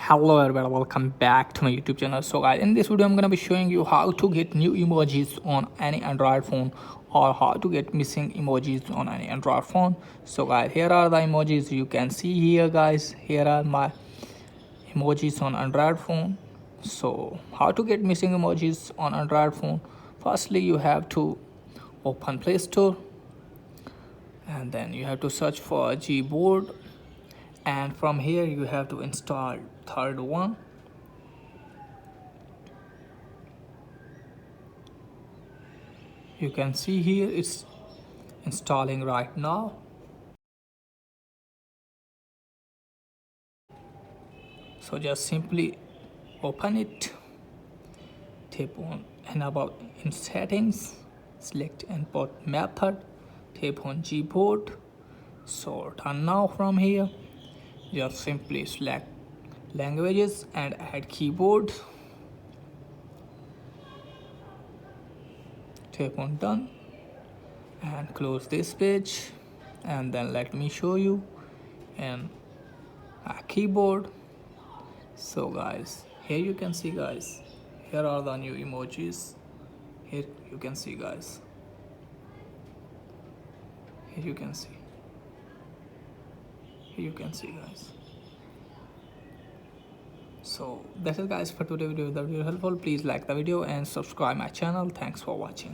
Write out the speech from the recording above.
Hello everybody, welcome back to my YouTube channel. So guys, in this video I'm gonna be showing you how to get new emojis on any Android phone, or how to get missing emojis on any Android phone. So guys, here are the emojis you can see here. Guys, here are my emojis on Android phone. So how to get missing emojis on Android phone? Firstly, you have to open Play Store, and then you have to search for Gboard, and from here you have to install third one. You can see here it's installing right now. So just simply open it, tap on enable in settings, select import method, tap on Gboard. So turn now from here, just simply select languages and add keyboard, tap on done and close this page, and then let me show you in a keyboard. So guys, here you can see guys, here are the new emojis. Here you can see guys, here you can see, here you can see guys. So that's it guys for today's video. If the video helpful, please like the video and subscribe my channel. Thanks for watching.